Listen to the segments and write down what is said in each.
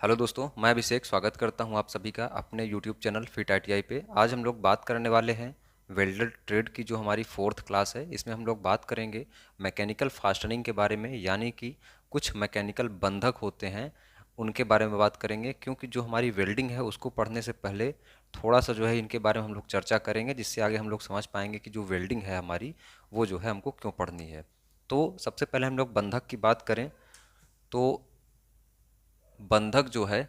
Hello दोस्तों, मैं अभिषेक स्वागत करता हूं आप सभी का अपने यूट्यूब चैनल फिट आईटीआई पे। आज हम लोग बात करने वाले हैं वेल्डर ट्रेड की, जो हमारी फोर्थ क्लास है। इसमें हम लोग बात करेंगे मैकेनिकल फास्टनिंग के बारे में, यानी कि कुछ मैकेनिकल बंधक होते हैं उनके बारे में बात करेंगे। क्योंकि जो हमारी वेल्डिंग है उसको पढ़ने से पहले थोड़ा सा जो है इनके बारे में हम लोग चर्चा करेंगे, जिससे आगे हम लोग समझ पाएंगे कि जो वेल्डिंग है हमारी वो जो है हमको क्यों पढ़नी है। तो सबसे पहले हम लोग बंधक की बात करें तो बंधक जो है,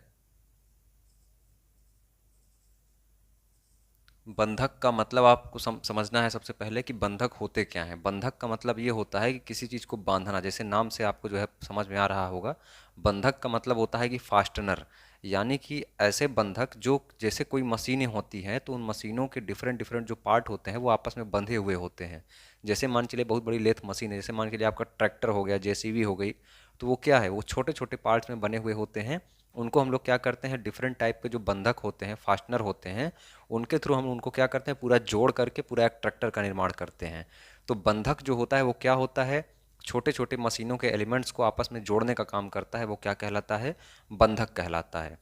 बंधक का मतलब आपको समझना है सबसे पहले कि बंधक होते क्या हैं। बंधक का मतलब ये होता है कि किसी चीज़ को बांधना। जैसे नाम से आपको जो है समझ में आ रहा होगा, बंधक का मतलब होता है कि फास्टनर, यानी कि ऐसे बंधक जो, जैसे कोई मशीनें होती हैं तो उन मशीनों के डिफरेंट डिफरेंट जो पार्ट होते हैं वो आपस में बंधे हुए होते हैं। जैसे मान चलिए बहुत बड़ी लेथ मशीन है, जैसे मान के चलिए आपका ट्रैक्टर हो गया, जेसीबी हो गई, तो वो क्या है, वो छोटे छोटे पार्ट्स में बने हुए होते हैं। उनको हम लोग क्या करते हैं, डिफरेंट टाइप के जो बंधक होते हैं, फास्टनर होते हैं, उनके थ्रू हम उनको क्या करते हैं, पूरा जोड़ करके पूरा एक ट्रैक्टर का निर्माण करते हैं। तो बंधक जो होता है वो क्या होता है, छोटे छोटे मशीनों के एलिमेंट्स को आपस में जोड़ने का काम करता है। वो क्या कहलाता है, बंधक कहलाता है।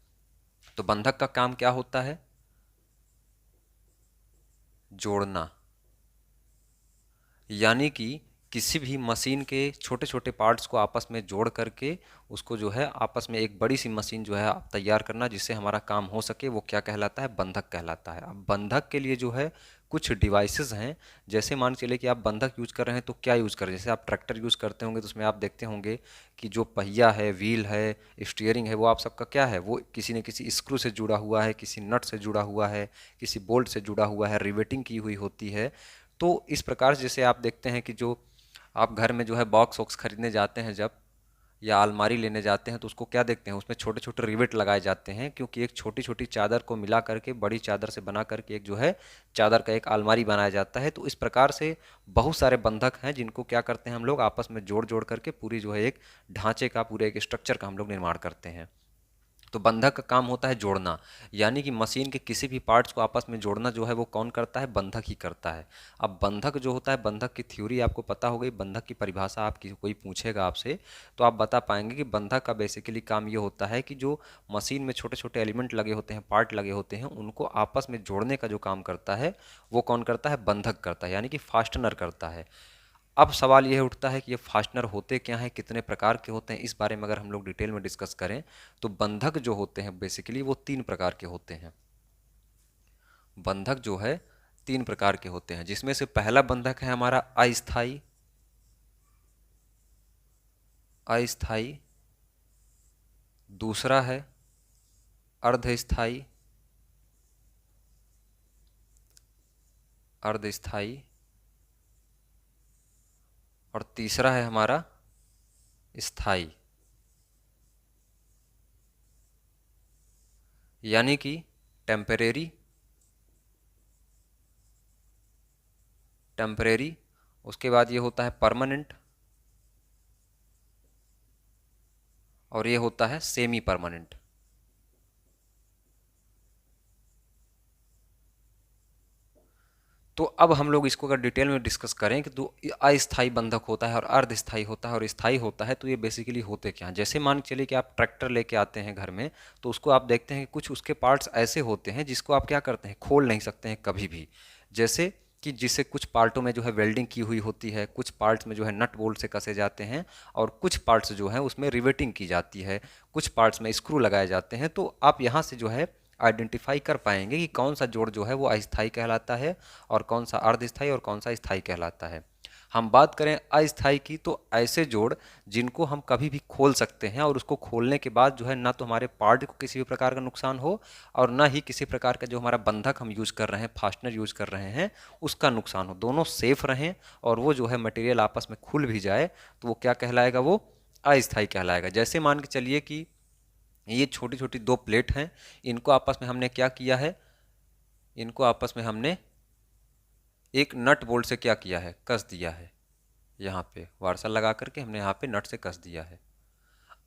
तो बंधक का काम क्या होता है, जोड़ना। यानी कि किसी भी मशीन के छोटे छोटे पार्ट्स को आपस में जोड़ करके उसको जो है आपस में एक बड़ी सी मशीन जो है आप तैयार करना, जिससे हमारा काम हो सके, वो क्या कहलाता है, बंधक कहलाता है। अब बंधक के लिए जो है कुछ डिवाइसेस हैं। जैसे मान चलिए कि आप बंधक यूज कर रहे हैं तो क्या यूज कर रहे हैं, जैसे आप ट्रैक्टर यूज करते होंगे तो उसमें आप देखते होंगे कि जो पहिया है, व्हील है, स्टीयरिंग है, वो आप सबका क्या है, वो किसी न किसी स्क्रू से जुड़ा हुआ है, किसी नट से जुड़ा हुआ है, किसी बोल्ट से जुड़ा हुआ है, रिवेटिंग की हुई होती है। तो इस प्रकार से जैसे आप देखते हैं कि जो आप घर में जो है बॉक्स वॉक्स खरीदने जाते हैं जब, या अलमारी लेने जाते हैं, तो उसको क्या देखते हैं, उसमें छोटे छोटे रिवेट लगाए जाते हैं। क्योंकि एक छोटी छोटी चादर को मिला करके बड़ी चादर से बना करके एक जो है चादर का एक अलमारी बनाया जाता है। तो इस प्रकार से बहुत सारे बंधक हैं जिनको क्या करते हैं हम लोग आपस में जोड़ जोड़ करके पूरी जो है एक ढांचे का, पूरे एक स्ट्रक्चर का हम लोग निर्माण करते हैं। तो बंधक का काम होता है जोड़ना, यानी कि मशीन के किसी भी पार्ट्स को आपस में जोड़ना जो है वो कौन करता है, बंधक ही करता है। अब बंधक जो होता है, बंधक की थ्योरी आपको पता हो गई, बंधक की परिभाषा आप कोई पूछेगा आपसे तो आप बता पाएंगे कि बंधक का बेसिकली काम ये होता है कि जो मशीन में छोटे छोटे एलिमेंट लगे होते हैं, पार्ट लगे होते हैं, उनको आपस में जोड़ने का जो काम करता है वो कौन करता है, बंधक करता है, यानी कि फास्टनर करता है। अब सवाल यह उठता है कि ये फास्टनर होते क्या हैं, कितने प्रकार के होते हैं। इस बारे में अगर हम लोग डिटेल में डिस्कस करें तो बंधक जो होते हैं बेसिकली वो तीन प्रकार के होते हैं। बंधक जो है तीन प्रकार के होते हैं, जिसमें से पहला बंधक है हमारा अस्थाई। अस्थाई। दूसरा है अर्धस्थाई। अर्धस्थाई। और तीसरा है हमारा स्थाई। यानी कि टेम्परेरी, टेम्परेरी, उसके बाद ये होता है परमानेंट, और ये होता है सेमी परमानेंट। तो अब हम लोग इसको अगर डिटेल में डिस्कस करें कि तो अस्थाई बंधक होता है और अर्धस्थाई होता है और स्थाई होता है, तो ये बेसिकली होते क्या हैं। जैसे मान के चलिए कि आप ट्रैक्टर लेके आते हैं घर में, तो उसको आप देखते हैं कि कुछ उसके पार्ट्स ऐसे होते हैं जिसको आप क्या करते हैं, खोल नहीं सकते हैं कभी भी। जैसे कि जिससे कुछ पार्टों में जो है वेल्डिंग की हुई होती है, कुछ पार्ट्स में जो है नट बोल्ट से कसे जाते हैं, और कुछ पार्ट्स जो हैं उसमें रिवेटिंग की जाती है, कुछ पार्ट्स में स्क्रू लगाए जाते हैं। तो आप यहाँ से जो है आइडेंटिफाई कर पाएंगे कि कौन सा जोड़ जो है वो अस्थाई कहलाता है और कौन सा अर्धस्थाई और कौन सा स्थाई कहलाता है। हम बात करें अस्थाई की, तो ऐसे जोड़ जिनको हम कभी भी खोल सकते हैं, और उसको खोलने के बाद जो है ना तो हमारे पार्ट को किसी भी प्रकार का नुकसान हो, और ना ही किसी प्रकार का जो हमारा बंधक हम यूज कर रहे हैं, फास्टनर यूज कर रहे हैं, उसका नुकसान हो, दोनों सेफ रहें, और वो जो है मटेरियल आपस में खुल भी जाए, तो वो क्या कहलाएगा, वो अस्थाई कहलाएगा। जैसे मान के चलिए कि ये छोटी छोटी दो प्लेट हैं, इनको आपस में हमने क्या किया है, इनको आपस में हमने एक नट बोल्ट से क्या किया है, कस दिया है। यहाँ पे वार्सा लगा करके हमने यहाँ पे नट से कस दिया है।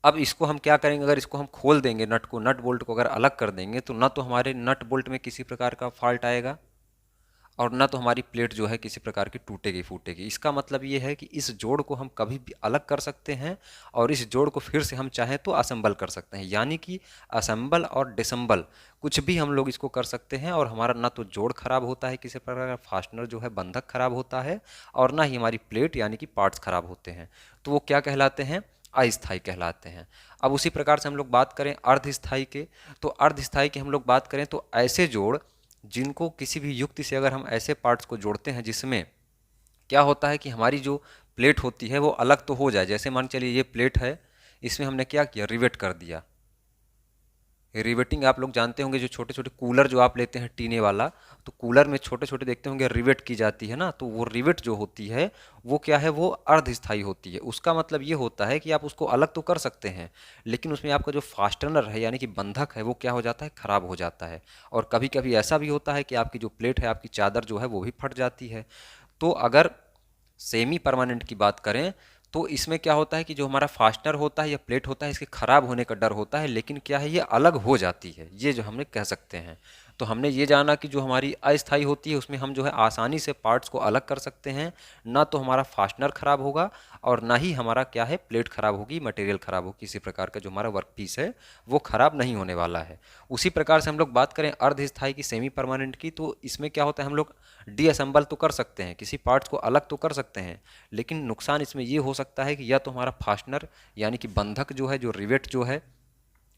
अब इसको हम क्या करेंगे, अगर इसको हम खोल देंगे, नट को, नट बोल्ट को अगर अलग कर देंगे, तो ना तो हमारे नट बोल्ट में किसी प्रकार का फॉल्ट आएगा, और ना तो हमारी प्लेट जो है किसी प्रकार की टूटेगी फूटेगी। इसका मतलब ये है कि इस जोड़ को हम कभी भी अलग कर सकते हैं और इस जोड़ को फिर से हम चाहें तो असेंबल कर सकते हैं, यानी कि असेंबल और डिसेंबल कुछ भी हम लोग इसको कर सकते हैं और हमारा ना तो जोड़ खराब होता है, किसी प्रकार का फास्टनर जो है बंधक खराब होता है, और ना ही हमारी प्लेट यानी कि पार्ट्स खराब होते हैं। तो वो क्या कहलाते हैं? अस्थाई कहलाते हैं। अब उसी प्रकार से हम लोग बात करें अर्धस्थाई के, तो अर्धस्थाई की हम लोग बात करें तो ऐसे जोड़ जिनको किसी भी युक्ति से अगर हम ऐसे पार्ट्स को जोड़ते हैं जिसमें क्या होता है कि हमारी जो प्लेट होती है वो अलग तो हो जाए। जैसे मान चलिए ये प्लेट है, इसमें हमने क्या किया, रिवेट कर दिया। रिवेटिंग आप लोग जानते होंगे, जो छोटे छोटे कूलर जो आप लेते हैं टीने वाला, तो कूलर में छोटे छोटे देखते होंगे रिवेट की जाती है ना, तो वो रिवेट जो होती है वो क्या है, वो अर्धस्थायी होती है। उसका मतलब ये होता है कि आप उसको अलग तो कर सकते हैं, लेकिन उसमें आपका जो फास्टनर है यानी कि बंधक है वो क्या हो जाता है, खराब हो जाता है। और कभी कभी ऐसा भी होता है कि आपकी जो प्लेट है, आपकी चादर जो है वो भी फट जाती है। तो अगर सेमी परमानेंट की बात करें तो इसमें क्या होता है कि जो हमारा फास्टनर होता है या प्लेट होता है, इसके खराब होने का डर होता है, लेकिन क्या है, ये अलग हो जाती है, ये जो हमने कह सकते हैं। तो हमने ये जाना कि जो हमारी अस्थाई होती है उसमें हम जो है आसानी से पार्ट्स को अलग कर सकते हैं, ना तो हमारा फास्टनर खराब होगा और ना ही हमारा क्या है, प्लेट खराब होगी, मटेरियल खराब होगी, किसी प्रकार का जो हमारा वर्क पीस है वो खराब नहीं होने वाला है। उसी प्रकार से हम लोग बात करें अर्धस्थाई की, सेमी परमानेंट की, तो इसमें क्या होता है, हम लोग डीअसेंबल तो कर सकते हैं, किसी पार्ट्स को अलग तो कर सकते हैं, लेकिन नुकसान इसमें ये हो सकता है कि या तो हमारा फास्टनर यानी कि बंधक जो है, जो रिवेट जो है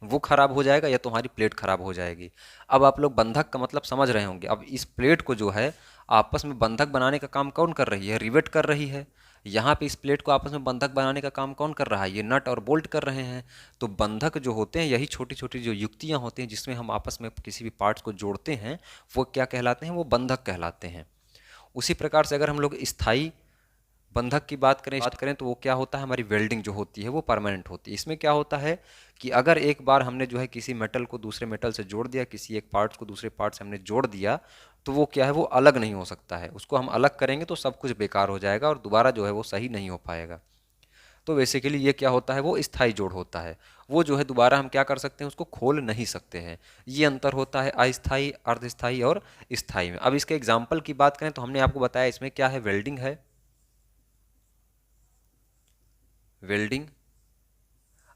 वो खराब हो जाएगा, या तो हमारी प्लेट खराब हो जाएगी। अब आप लोग बंधक का मतलब समझ रहे होंगे। अब इस प्लेट को जो है आपस में बंधक बनाने का काम कौन कर रही है, रिवेट कर रही है। यहाँ पे इस प्लेट को आपस में बंधक बनाने का काम कौन कर रहा है, ये नट और बोल्ट कर रहे हैं। तो बंधक जो होते हैं, यही छोटी छोटी जो युक्तियाँ होती हैं जिसमें हम आपस में किसी भी पार्ट्स को जोड़ते हैं, वो क्या कहलाते हैं, वो बंधक कहलाते हैं। उसी प्रकार से अगर हम लोग स्थायी बंधक की बात करें तो वो क्या होता है, हमारी वेल्डिंग जो होती है वो परमानेंट होती है। इसमें क्या होता है कि अगर एक बार हमने जो है किसी मेटल को दूसरे मेटल से जोड़ दिया, किसी एक पार्ट्स को दूसरे पार्ट से हमने जोड़ दिया, तो वो क्या है, वो अलग नहीं हो सकता है। उसको हम अलग करेंगे तो सब कुछ बेकार हो जाएगा और दोबारा जो है वो सही नहीं हो पाएगा। तो बेसिकली ये क्या होता है, वो स्थायी जोड़ होता है। वो जो है दोबारा हम क्या कर सकते हैं, उसको खोल नहीं सकते हैं। ये अंतर होता है अस्थाई, अर्धस्थाई और स्थाई में। अब इसके एग्जाम्पल की बात करें तो हमने आपको बताया इसमें क्या है, वेल्डिंग है, वेल्डिंग।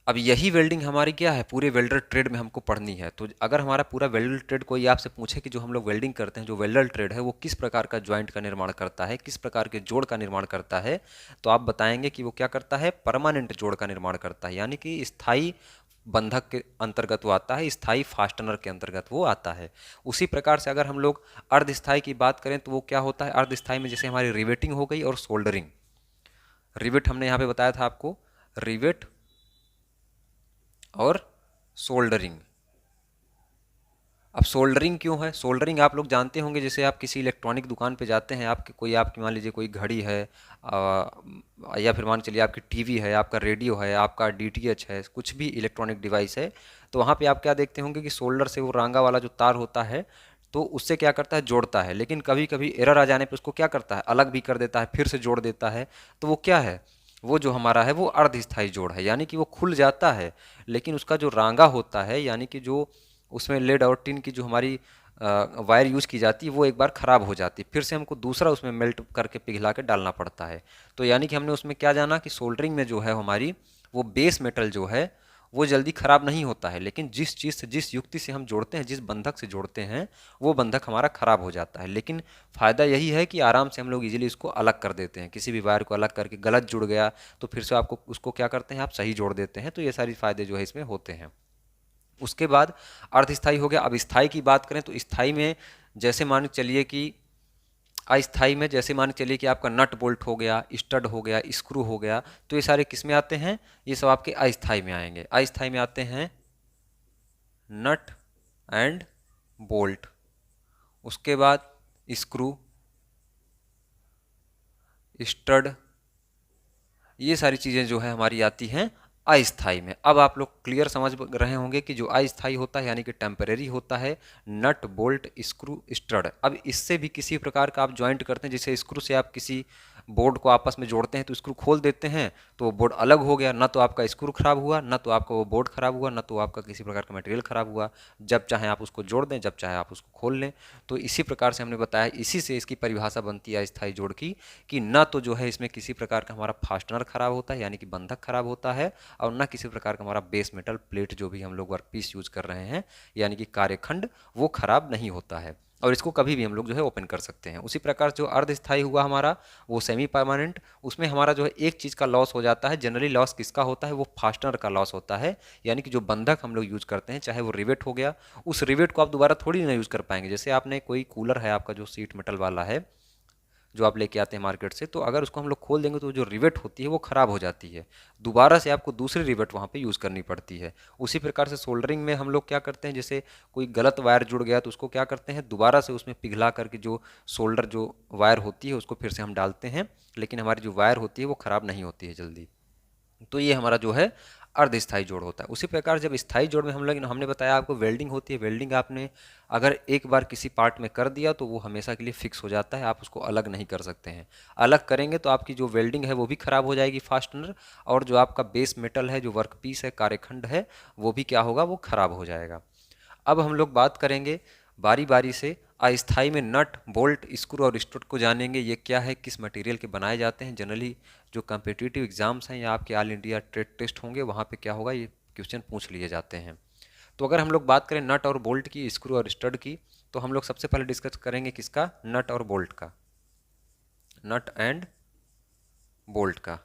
अब यही वेल्डिंग हमारी क्या है, पूरे वेल्डर ट्रेड में हमको पढ़नी है। तो अगर हमारा पूरा वेल्डर ट्रेड कोई आपसे पूछे कि जो हम लोग वेल्डिंग करते हैं, जो वेल्डर ट्रेड है वो किस प्रकार का ज्वाइंट का निर्माण करता है, किस प्रकार के जोड़ का निर्माण करता है, तो आप बताएंगे कि वो क्या करता है, परमानेंट जोड़ का निर्माण करता है, यानी कि स्थायी बंधक के अंतर्गत वो आता है, स्थायी फास्टनर के अंतर्गत वो आता है। उसी प्रकार से अगर हम लोग अर्धस्थाई की बात करें तो वो क्या होता है, अर्धस्थाई में जैसे हमारी रिवेटिंग हो गई और सोल्डरिंग। रिवेट हमने यहाँ पे बताया था आपको, रिवेट और सोल्डरिंग। अब सोल्डरिंग क्यों है, सोल्डरिंग आप लोग जानते होंगे, जैसे आप किसी इलेक्ट्रॉनिक दुकान पे जाते हैं, आपकी कोई, आपकी मान लीजिए कोई घड़ी है, या फिर मान चलिए आपकी टीवी है, आपका रेडियो है, आपका डीटीएच है, कुछ भी इलेक्ट्रॉनिक डिवाइस है, तो वहाँ पे आप क्या देखते होंगे कि सोल्डर से वो रांगा वाला जो तार होता है, तो उससे क्या करता है, जोड़ता है। लेकिन कभी कभी एरर आ जाने पे उसको क्या करता है, अलग भी कर देता है, फिर से जोड़ देता है। तो वो क्या है, वो जो हमारा है वो अर्धस्थायी जोड़ है, यानी कि वो खुल जाता है, लेकिन उसका जो रांगा होता है, यानी कि जो उसमें लेड और टिन की जो हमारी वायर यूज़ की जाती है, वो एक बार ख़राब हो जाती है, फिर से हमको दूसरा उसमें मेल्ट करके पिघला के डालना पड़ता है। तो यानी कि हमने उसमें क्या जाना कि सोल्डरिंग में जो है हमारी वो बेस मेटल जो है वो जल्दी ख़राब नहीं होता है, लेकिन जिस चीज़ से, जिस युक्ति से हम जोड़ते हैं, जिस बंधक से जोड़ते हैं, वो बंधक हमारा ख़राब हो जाता है। लेकिन फ़ायदा यही है कि आराम से हम लोग इजीली इसको अलग कर देते हैं। किसी भी वायर को अलग करके गलत जुड़ गया तो फिर से आपको उसको क्या करते हैं, आप सही जोड़ देते हैं। तो ये सारी फ़ायदे जो है इसमें होते हैं। उसके बाद अर्धस्थाई हो गया। अब स्थाई की बात करें तो स्थाई में जैसे मान चलिए कि, अस्थाई में जैसे मान चलिए कि आपका नट बोल्ट हो गया, स्टड हो गया, स्क्रू हो गया, तो ये सारे किस में आते हैं, ये सब आपके अस्थाई में आएंगे। अस्थाई में आते हैं नट एंड बोल्ट, उसके बाद स्क्रू, स्टड, ये सारी चीज़ें जो है हमारी आती हैं अस्थाई में। अब आप लोग क्लियर समझ रहे होंगे कि जो अस्थाई होता है यानी कि टेम्परेरी होता है, नट बोल्ट स्क्रू स्टड। अब इससे भी किसी प्रकार का आप ज्वाइंट करते हैं, जैसे स्क्रू से आप किसी बोर्ड को आपस में जोड़ते हैं तो स्क्रू खोल देते हैं तो वो बोर्ड अलग हो गया, ना तो आपका स्क्रू खराब हुआ, ना तो आपका वो बोर्ड खराब हुआ, ना तो आपका किसी प्रकार का मटेरियल खराब हुआ। जब चाहे आप उसको जोड़ दें, जब चाहे आप उसको खोल लें। तो इसी प्रकार से हमने बताया, इसी से इसकी परिभाषा बनती है अस्थायी जोड़ की, कि ना तो जो है इसमें किसी प्रकार का हमारा फास्टनर खराब होता है यानी कि बंधक खराब होता है, और ना किसी प्रकार का हमारा बेस मेटल प्लेट जो भी हम लोग वर्कपीस यूज कर रहे हैं यानी कि कार्यखंड, वो खराब नहीं होता है, और इसको कभी भी हम लोग जो है ओपन कर सकते हैं। उसी प्रकार जो अर्धस्थायी हुआ हमारा, वो सेमी परमानेंट, उसमें हमारा जो है एक चीज़ का लॉस हो जाता है। जनरली लॉस किसका होता है? वो फास्टनर का लॉस होता है, यानी कि जो बंधक हम लोग यूज करते हैं, चाहे वो रिवेट हो गया, उस रिवेट को आप दोबारा थोड़ी ना यूज कर पाएंगे। जैसे आपने कोई कूलर है आपका जो सीट मेटल वाला है, जो आप लेके आते हैं मार्केट से, तो अगर उसको हम लोग खोल देंगे तो जो रिवेट होती है वो ख़राब हो जाती है, दोबारा से आपको दूसरी रिवेट वहाँ पे यूज़ करनी पड़ती है। उसी प्रकार से सोल्डरिंग में हम लोग क्या करते हैं, जैसे कोई गलत वायर जुड़ गया तो उसको क्या करते हैं, दोबारा से उसमें पिघला करके जो सोल्डर जो वायर होती है उसको फिर से हम डालते हैं, लेकिन हमारी जो वायर होती है वो ख़राब नहीं होती है जल्दी। तो ये हमारा जो है अर्धस्थायी जोड़ होता है। उसी प्रकार जब स्थायी जोड़ में हम लोग, हमने बताया आपको वेल्डिंग होती है। वेल्डिंग आपने अगर एक बार किसी पार्ट में कर दिया तो वो हमेशा के लिए फिक्स हो जाता है, आप उसको अलग नहीं कर सकते हैं। अलग करेंगे तो आपकी जो वेल्डिंग है वो भी खराब हो जाएगी, फास्टनर, और जो आपका बेस मेटल है, जो वर्क पीस है, कार्यखंड है, वो भी क्या होगा, वो खराब हो जाएगा। अब हम लोग बात करेंगे बारी बारी से अस्थाई में नट, बोल्ट, स्क्रू और स्टड को जानेंगे। ये क्या है, किस मटेरियल के बनाए जाते हैं। जनरली जो कम्पिटिटिव एग्जाम्स हैं या आपके ऑल इंडिया ट्रेड टेस्ट होंगे, वहाँ पे क्या होगा, ये क्वेश्चन पूछ लिए जाते हैं। तो अगर हम लोग बात करें नट और बोल्ट की, स्क्रू और स्टड की, तो हम लोग सबसे पहले डिस्कस करेंगे किसका, नट और बोल्ट का, नट एंड बोल्ट का।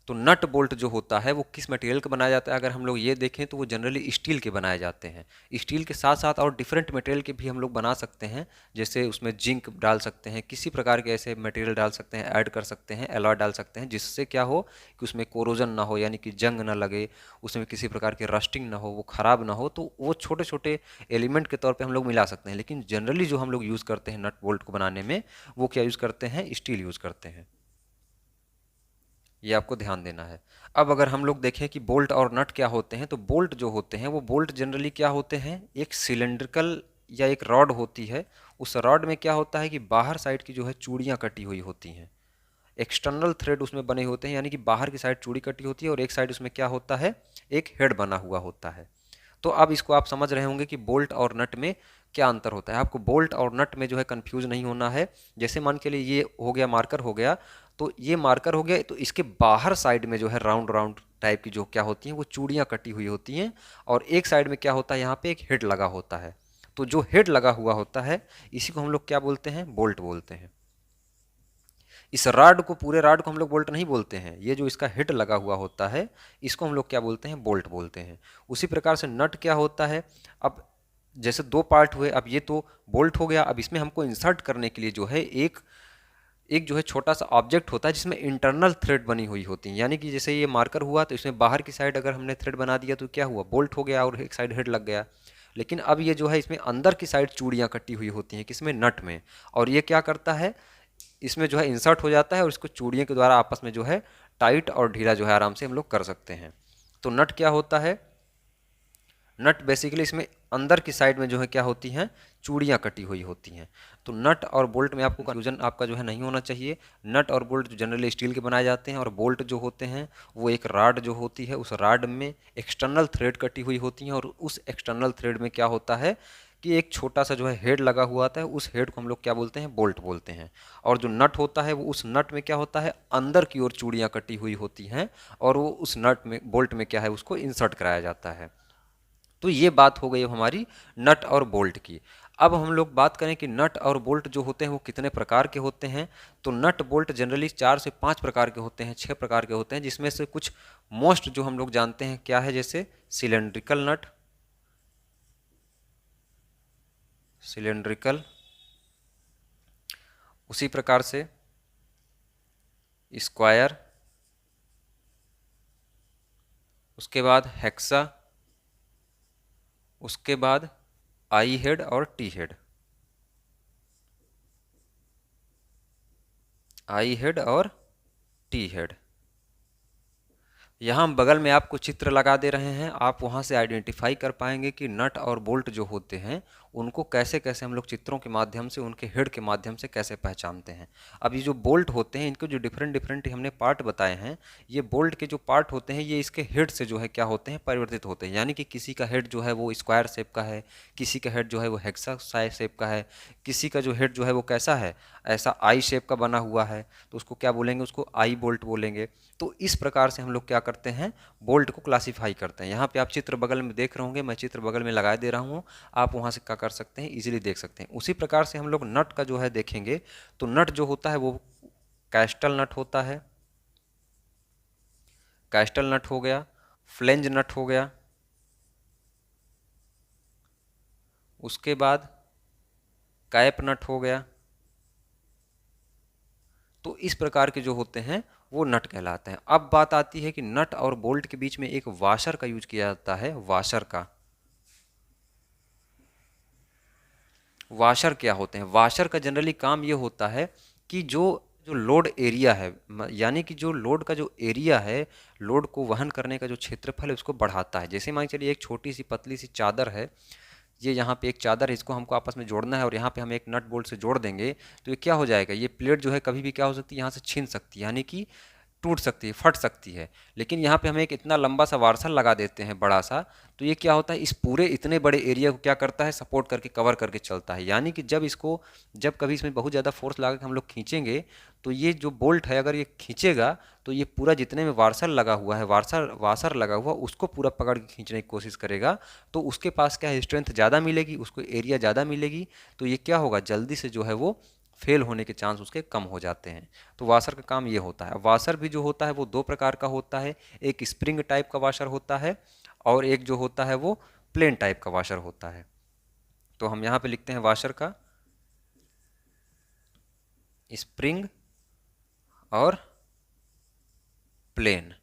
तो नट बोल्ट जो होता है वो किस मटेरियल का बनाया जाता है, अगर हम लोग ये देखें तो वो जनरली स्टील के बनाए जाते हैं। स्टील के साथ साथ और डिफरेंट मटेरियल के भी हम लोग बना सकते हैं, जैसे उसमें जिंक डाल सकते हैं, किसी प्रकार के ऐसे मटेरियल डाल सकते हैं, ऐड कर सकते हैं, एलॉय डाल सकते हैं, जिससे क्या हो कि उसमें कोरोजन ना हो, यानी कि जंग ना लगे, उसमें किसी प्रकार की रस्टिंग ना हो, वो ख़राब ना हो। तो वो छोटे छोटे एलिमेंट के तौर पर हम लोग मिला सकते हैं, लेकिन जनरली जो हम लोग यूज़ करते हैं नट बोल्ट को बनाने में, वो क्या यूज़ करते हैं, स्टील यूज़ करते हैं। ये आपको ध्यान देना है। अब अगर हम लोग देखें कि बोल्ट और नट क्या होते हैं, तो बोल्ट जो होते हैं वो बोल्ट जनरली क्या होते हैं, एक सिलेंड्रिकल या एक रॉड होती है। उस रॉड में क्या होता है कि बाहर साइड की जो है चूड़ियाँ कटी हुई होती हैं, एक्सटर्नल थ्रेड उसमें बने होते हैं, यानी कि बाहर की साइड चूड़ी कटी होती है और एक साइड उसमें क्या होता है, एक हेड बना हुआ होता है। तो अब इसको आप समझ रहे होंगे कि बोल्ट और नट में क्या अंतर होता है। आपको बोल्ट और नट में जो है कंफ्यूज नहीं होना है। जैसे मान के लिए ये हो गया, मार्कर हो गया, तो ये मार्कर हो गया, तो इसके बाहर साइड में जो है राउंड राउंड टाइप की जो क्या होती हैं, वो चूड़ियाँ कटी हुई होती हैं, और एक साइड में क्या होता है, यहाँ पे एक हेड लगा होता है। तो जो हेड लगा हुआ होता है, इसी को हम लोग क्या बोलते हैं, बोल्ट बोलते हैं। इस राड को, पूरे राड को हम लोग बोल्ट नहीं बोलते हैं, ये जो इसका हेड लगा हुआ होता है, इसको हम लोग क्या बोलते हैं, बोल्ट बोलते हैं। उसी प्रकार से नट क्या होता है, अब जैसे दो पार्ट हुए, अब ये तो बोल्ट हो गया, अब इसमें हमको इंसर्ट करने के लिए जो है एक एक जो है छोटा सा ऑब्जेक्ट होता है जिसमें इंटरनल थ्रेड बनी हुई होती है। यानी कि जैसे ये मार्कर हुआ तो इसमें बाहर की साइड अगर हमने थ्रेड बना दिया तो क्या हुआ, बोल्ट हो गया और एक साइड हेड लग गया। लेकिन अब ये जो है इसमें अंदर की साइड चूड़ियाँ कटी हुई होती हैं, किसमें, नट में, और ये क्या करता है, इसमें जो है इंसर्ट हो जाता है और इसको चूड़ियों के द्वारा आपस में जो है टाइट और ढीला जो है आराम से हम लोग कर सकते हैं। तो नट क्या होता है, नट बेसिकली इसमें अंदर की साइड में जो है क्या होती हैं, चूड़ियाँ कटी हुई होती हैं। तो नट और बोल्ट में आपको कंफ्यूजन आपका जो है नहीं होना चाहिए। नट और बोल्ट जो जनरली स्टील के बनाए जाते हैं, और बोल्ट जो होते हैं वो एक राड जो होती है, उस राड में एक्सटर्नल थ्रेड कटी हुई होती हैं, और उस एक्सटर्नल थ्रेड में क्या होता है कि एक छोटा सा जो है हेड लगा हुआ आता है, उस हेड को हम लोग क्या बोलते हैं, बोल्ट बोलते हैं। और जो नट होता है वो उस नट में क्या होता है, अंदर की ओर चूड़ियाँ कटी हुई होती हैं, और वो उस नट में, बोल्ट में क्या है, उसको इंसर्ट कराया जाता है। तो ये बात हो गई अब हमारी नट और बोल्ट की। अब हम लोग बात करें कि नट और बोल्ट जो होते हैं वो कितने प्रकार के होते हैं। तो नट बोल्ट जनरली 4 से 5 प्रकार के होते हैं, 6 प्रकार के होते हैं, जिसमें से कुछ मोस्ट जो हम लोग जानते हैं क्या है, जैसे सिलेंड्रिकल नट, सिलेंड्रिकल, उसी प्रकार से स्क्वायर, उसके बाद हेक्सा, उसके बाद आई हेड और टी हेड, आई हेड और टी हेड। यहाँ हम बगल में आपको चित्र लगा दे रहे हैं, आप वहाँ से आइडेंटिफाई कर पाएंगे कि नट और बोल्ट जो होते हैं उनको कैसे कैसे हम लोग चित्रों के माध्यम से, उनके हेड के माध्यम से कैसे पहचानते हैं। अब ये जो बोल्ट होते हैं, इनको जो डिफरेंट डिफरेंट हमने पार्ट बताए हैं, ये बोल्ट के जो पार्ट होते हैं ये इसके हेड से जो है क्या होते हैं, परिवर्तित होते हैं। यानी कि किसी का हेड जो है वो स्क्वायर शेप का है, किसी का हेड जो है वो हेक्सा शेप का है, किसी का जो हेड जो है वो कैसा है, ऐसा आई शेप का बना हुआ है, तो उसको क्या बोलेंगे, उसको आई बोल्ट बोलेंगे। तो इस प्रकार से हम लोग क्या करते हैं, बोल्ट को क्लासीफाई करते हैं। यहाँ पे आप चित्र बगल में देख रहे होंगे, मैं चित्र बगल में लगा दे रहा हूँ, आप वहाँ से क्या कर सकते हैं, इजीली देख सकते हैं। उसी प्रकार से हम लोग नट का जो है देखेंगे, तो नट जो होता है वो कैस्टल नट होता है, कैस्टल नट हो गया, फ्लेंज नट हो गया, उसके बाद कैप नट हो गया। तो इस प्रकार के जो होते हैं वो नट कहलाते हैं। अब बात आती है कि नट और बोल्ट के बीच में एक वाशर का यूज किया जाता है। वाशर का, वाशर क्या होते हैं, वाशर का जनरली काम ये होता है कि जो जो लोड एरिया है, यानी कि जो लोड का जो एरिया है, लोड को वहन करने का जो क्षेत्रफल है उसको बढ़ाता है। जैसे मान चलिए एक छोटी सी पतली सी चादर है, ये यहाँ पे एक चादर है, इसको हमको आपस में जोड़ना है और यहाँ पे हम एक नट बोल्ट से जोड़ देंगे, तो ये क्या हो जाएगा, ये प्लेट जो है कभी भी क्या हो सकती है, यहाँ से छिन सकती है, यानी कि टूट सकती है, फट सकती है। लेकिन यहाँ पे हम एक इतना लंबा सा वार्सल लगा देते हैं बड़ा सा, तो ये क्या होता है, इस पूरे इतने बड़े एरिया को क्या करता है, सपोर्ट करके कवर करके चलता है। यानी कि जब कभी इसमें बहुत ज़्यादा फोर्स लगा के हम लोग खींचेंगे, तो ये जो बोल्ट है अगर ये खींचेगा तो ये पूरा जितने में वार्सल लगा हुआ है, वाशर लगा हुआ, उसको पूरा पकड़ के खींचने की कोशिश करेगा। तो उसके पास क्या है, स्ट्रेंथ ज़्यादा मिलेगी, उसको एरिया ज़्यादा मिलेगी, तो ये क्या होगा, जल्दी से जो है वो फेल होने के चांस उसके कम हो जाते हैं। तो वाशर का काम ये होता है। वाशर भी जो होता है वो दो प्रकार का होता है, एक स्प्रिंग टाइप का वाशर होता है और एक जो होता है वो प्लेन टाइप का वाशर होता है। तो हम यहाँ पे लिखते हैं वाशर का स्प्रिंग और प्लेन।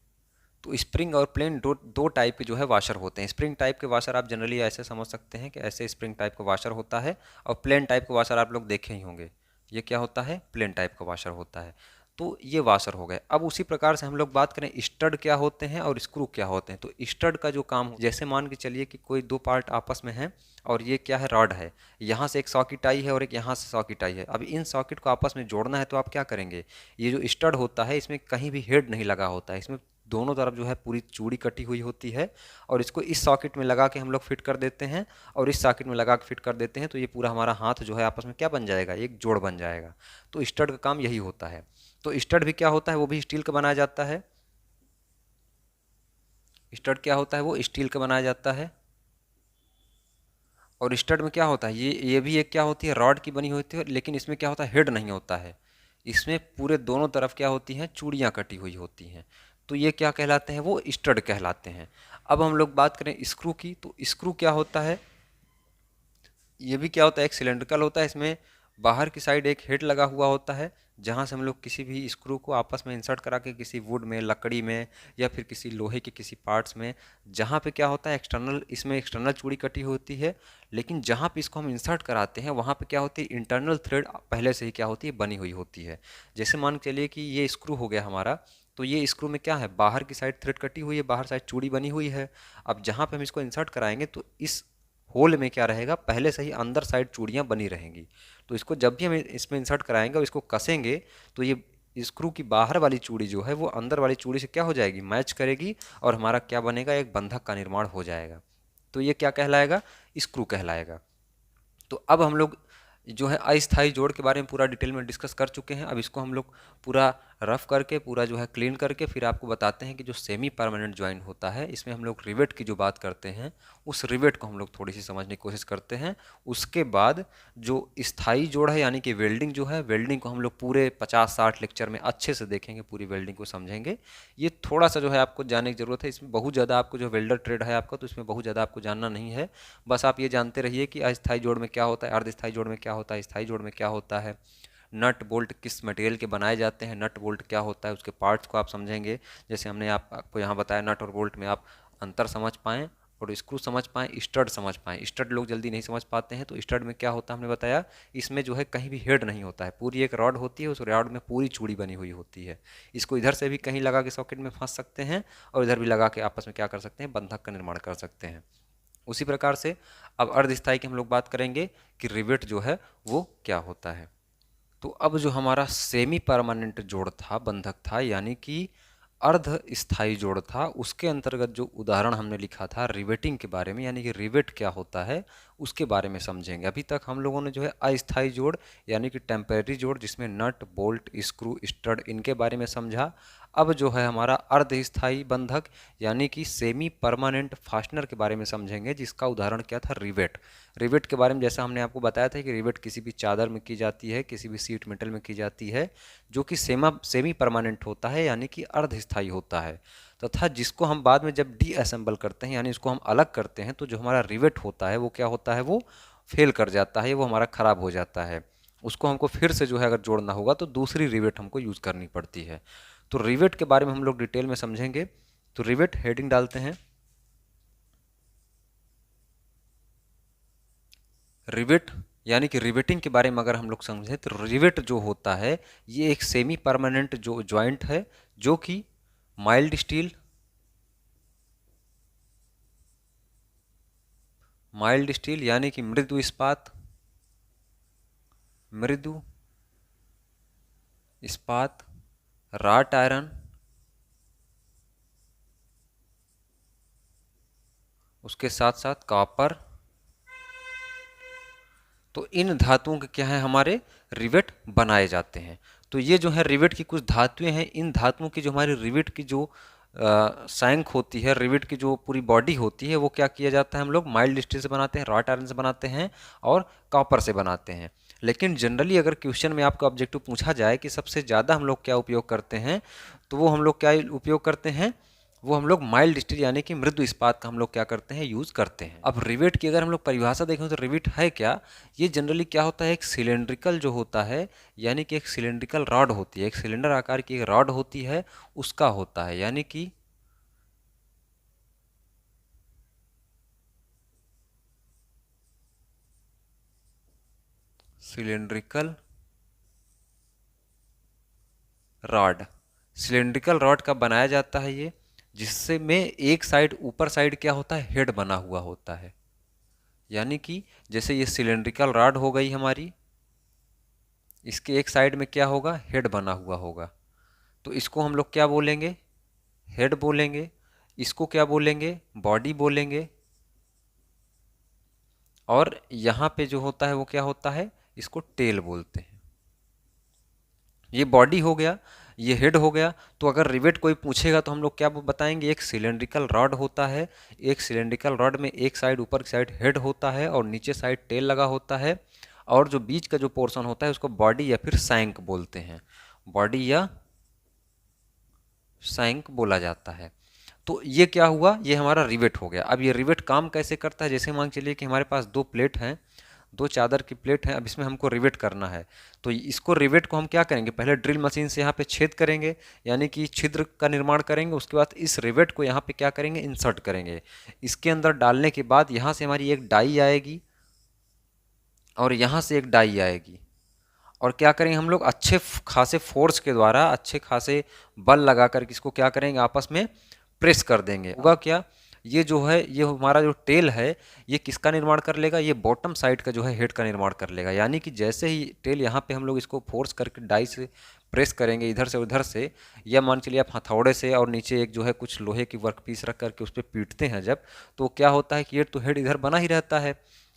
तो स्प्रिंग और प्लेन दो दो टाइप के जो है वाशर होते हैं। स्प्रिंग टाइप के वाशर आप जनरली ऐसे समझ सकते हैं कि ऐसे स्प्रिंग टाइप का वाशर होता है, और प्लेन टाइप का वाशर आप लोग देखे ही होंगे, ये क्या होता है, प्लेन टाइप का वाशर होता है। तो ये वाशर हो गए। अब उसी प्रकार से हम लोग बात करें स्टड क्या होते हैं और स्क्रू क्या होते हैं। तो स्टड का जो काम, जैसे मान के चलिए कि कोई दो पार्ट आपस में है और ये क्या है, रॉड है, यहाँ से एक सॉकेट आई है और एक यहाँ से सॉकेट आई है। अब इन सॉकेट को आपस में जोड़ना है तो आप क्या करेंगे, ये जो स्टड होता है इसमें कहीं भी हेड नहीं लगा होता है, इसमें दोनों तरफ जो है पूरी चूड़ी कटी हुई होती है, और इसको इस सॉकेट में लगा के हम लोग फिट कर देते हैं और इस सॉकेट में लगा के फिट कर देते हैं, तो ये पूरा हमारा हाथ जो है आपस में क्या बन जाएगा, एक जोड़ बन जाएगा। तो स्टड का काम यही होता है। तो स्टड भी क्या होता है, वो भी स्टील का बनाया जाता है। स्टड क्या होता है, वो स्टील का बनाया जाता है। और स्टड में क्या होता है, ये भी एक क्या होती है, रॉड की बनी होती है, लेकिन इसमें क्या होता है, हेड नहीं होता है, इसमें पूरे दोनों तरफ क्या होती हैं, चूड़ियाँ कटी हुई होती हैं। तो ये क्या कहलाते हैं, वो स्टड कहलाते हैं। अब हम लोग बात करें स्क्रू की, तो स्क्रू क्या होता है, ये भी क्या होता है, एक सिलेंड्रिकल होता है, इसमें बाहर की साइड एक हेड लगा हुआ होता है, जहाँ से हम लोग किसी भी स्क्रू को आपस में इंसर्ट करा के किसी वुड में, लकड़ी में, या फिर किसी लोहे के किसी पार्ट्स में, जहाँ पे क्या होता है एक्सटर्नल, इसमें एक्सटर्नल चूड़ी कटी होती है, लेकिन जहाँ पे इसको हम इंसर्ट कराते हैं वहाँ पे क्या होती है, इंटरनल थ्रेड पहले से ही क्या होती है, बनी हुई होती है। जैसे मान के चलिए कि ये स्क्रू हो गया हमारा, तो ये स्क्रू में क्या है, बाहर की साइड थ्रेड कटी हुई है, बाहर साइड चूड़ी बनी हुई है। अब जहाँ पे हम इसको इंसर्ट कराएंगे तो इस होल में क्या रहेगा, पहले से ही अंदर साइड चूड़ियाँ बनी रहेंगी। तो इसको जब भी हम इसमें इंसर्ट कराएंगे और इसको कसेंगे, तो ये स्क्रू की बाहर वाली चूड़ी जो है वो अंदर वाली चूड़ी से क्या हो जाएगी, मैच करेगी, और हमारा क्या बनेगा, एक बंधक का निर्माण हो जाएगा। तो ये क्या कहलाएगा, स्क्रू कहलाएगा। तो अब हम लोग जो है अस्थायी जोड़ के बारे में पूरा डिटेल में डिस्कस कर चुके हैं। अब इसको हम लोग पूरा रफ करके, पूरा जो है क्लीन करके, फिर आपको बताते हैं कि जो सेमी परमानेंट ज्वाइंट होता है, इसमें हम लोग रिवेट की जो बात करते हैं, उस रिवेट को हम लोग थोड़ी सी समझने की कोशिश करते हैं। उसके बाद जो स्थायी जोड़ है यानी कि वेल्डिंग जो है, वेल्डिंग को हम लोग पूरे 50-60 लेक्चर में अच्छे से देखेंगे, पूरी वेल्डिंग को समझेंगे। ये थोड़ा सा जो है आपको जानने की ज़रूरत है, इसमें बहुत ज़्यादा आपको जो वेल्डर ट्रेड है आपका, तो इसमें बहुत ज़्यादा आपको जानना नहीं है। बस आप ये जानते रहिए कि अस्थायी जोड़ में क्या होता है, अर्धस्थायी जोड़ में क्या होता है, स्थायी जोड़ में क्या होता है, नट बोल्ट किस मटेरियल के बनाए जाते हैं, नट बोल्ट क्या होता है, उसके पार्ट्स को आप समझेंगे। जैसे हमने आपको यहाँ बताया, नट और बोल्ट में आप अंतर समझ पाएँ और स्क्रू समझ पाएँ, स्टड समझ पाएँ। स्टड लोग जल्दी नहीं समझ पाते हैं, तो स्टड में क्या होता है हमने बताया, इसमें जो है कहीं भी हेड नहीं होता है, पूरी एक रॉड होती है, उस रॉड में पूरी चूड़ी बनी हुई होती है। इसको इधर से भी कहीं लगा के सॉकेट में फंस सकते हैं और इधर भी लगा के आपस में क्या कर सकते हैं, बंधक का निर्माण कर सकते हैं। उसी प्रकार से अब अर्धस्थायी की हम लोग बात करेंगे कि रिवेट जो है वो क्या होता है। तो अब जो हमारा सेमी परमानेंट जोड़ था, बंधक था, यानी कि अर्ध स्थायी जोड़ था, उसके अंतर्गत जो उदाहरण हमने लिखा था रिवेटिंग के बारे में, यानी कि रिवेट क्या होता है उसके बारे में समझेंगे। अभी तक हम लोगों ने जो है अस्थायी जोड़ यानी कि टेम्परेरी जोड़ जिसमें नट, बोल्ट, स्क्रू, स्टड इनके बारे में समझा। अब जो है हमारा अर्धस्थायी बंधक यानी कि सेमी परमानेंट फास्टनर के बारे में समझेंगे, जिसका उदाहरण क्या था, रिवेट। रिवेट के बारे में जैसा हमने आपको बताया था कि रिवेट किसी भी चादर में की जाती है, किसी भी सीट मेटल में की जाती है, जो कि सेमी परमानेंट होता है यानी कि अर्धस्थायी होता है, तथा जिसको हम बाद में जब डीअसेंबल करते हैं यानी इसको हम अलग करते हैं तो जो हमारा रिवेट होता है वो क्या होता है, वो फेल कर जाता है, वो हमारा खराब हो जाता है। उसको हमको फिर से जो है अगर जोड़ना होगा तो दूसरी रिवेट हमको यूज़ करनी पड़ती है। तो रिवेट के बारे में हम लोग डिटेल में समझेंगे। तो रिवेट हेडिंग डालते हैं। रिवेट यानी कि रिवेटिंग के बारे में अगर हम लोग समझें तो रिवेट जो होता है ये एक सेमी परमानेंट जो जॉइंट है, जो कि माइल्ड स्टील, यानी कि मृदु इस्पात, मृदु इस्पात, राट आयरन, उसके साथ साथ कॉपर, तो इन धातुओं के क्या है हमारे रिवेट बनाए जाते हैं। तो ये जो है रिवेट की कुछ धातुएं हैं। इन धातुओं की जो हमारी रिवेट की जो सैंक होती है, रिवेट की जो पूरी बॉडी होती है, वो क्या किया जाता है, हम लोग माइल्ड स्टील से बनाते हैं, रॉट आयरन से बनाते हैं और कॉपर से बनाते हैं। लेकिन जनरली अगर क्वेश्चन में आपका ऑब्जेक्टिव पूछा जाए कि सबसे ज़्यादा हम लोग क्या उपयोग करते हैं, तो वो हम लोग क्या उपयोग करते हैं, वो हम लोग माइल्ड स्टील यानी कि मृदु इस्पात का हम लोग क्या करते हैं, यूज करते हैं। अब रिवेट की अगर हम लोग परिभाषा देखें तो रिवेट है क्या, ये जनरली क्या होता है, एक सिलेंड्रिकल जो होता है, यानी कि एक सिलेंड्रिकल रॉड होती है, एक सिलेंडर आकार की एक रॉड होती है, उसका होता है, यानी कि सिलेंड्रिकल रॉड। सिलेंड्रिकल रॉड का बनाया जाता है ये, जिससे में एक साइड ऊपर साइड क्या होता है, हेड बना हुआ होता है। यानी कि जैसे ये सिलेंड्रिकल रॉड हो गई हमारी, इसके एक साइड में क्या होगा, हेड बना हुआ होगा, तो इसको हम लोग क्या बोलेंगे, हेड बोलेंगे। इसको क्या बोलेंगे, बॉडी बोलेंगे। और यहाँ पे जो होता है वो क्या होता है, इसको टेल बोलते हैं। ये बॉडी हो गया, ये हेड हो गया। तो अगर रिवेट कोई पूछेगा तो हम लोग क्या बताएंगे, एक सिलेंड्रिकल रॉड होता है, एक सिलेंड्रिकल रॉड में एक साइड ऊपर की साइड हेड होता है और नीचे साइड टेल लगा होता है, और जो बीच का जो पोर्शन होता है उसको बॉडी या फिर सैंक बोलते हैं, बॉडी या सैंक बोला जाता है। तो ये क्या हुआ, ये हमारा रिवेट हो गया। अब ये रिवेट काम कैसे करता है, जैसे मान चलिए कि हमारे पास दो प्लेट हैं, दो चादर की प्लेट है, अब इसमें हमको रिवेट करना है। तो इसको रिवेट को हम क्या करेंगे, पहले ड्रिल मशीन से यहाँ पे छेद करेंगे, यानी कि छिद्र का निर्माण करेंगे। उसके बाद इस रिवेट को यहाँ पे क्या करेंगे, इंसर्ट करेंगे। इसके अंदर डालने के बाद यहाँ से हमारी एक डाई आएगी और यहाँ से एक डाई आएगी, और क्या करेंगे हम लोग, अच्छे खासे फोर्स के द्वारा, अच्छे खासे बल लगा कर इसको क्या करेंगे, आपस में प्रेस कर देंगे। होगा क्या, ये जो है, ये हमारा जो टेल है, ये किसका निर्माण कर लेगा, ये बॉटम साइड का जो है हेड का निर्माण कर लेगा। यानी कि जैसे ही टेल यहाँ पे हम लोग इसको फोर्स करके डाई से प्रेस करेंगे इधर से उधर से, या मान चलिए आप हथौड़े से, और नीचे एक जो है कुछ लोहे की वर्क पीस रख करके उस पर पीटते हैं जब, तो क्या होता है कि ये तो हेड इधर बना ही रहता है।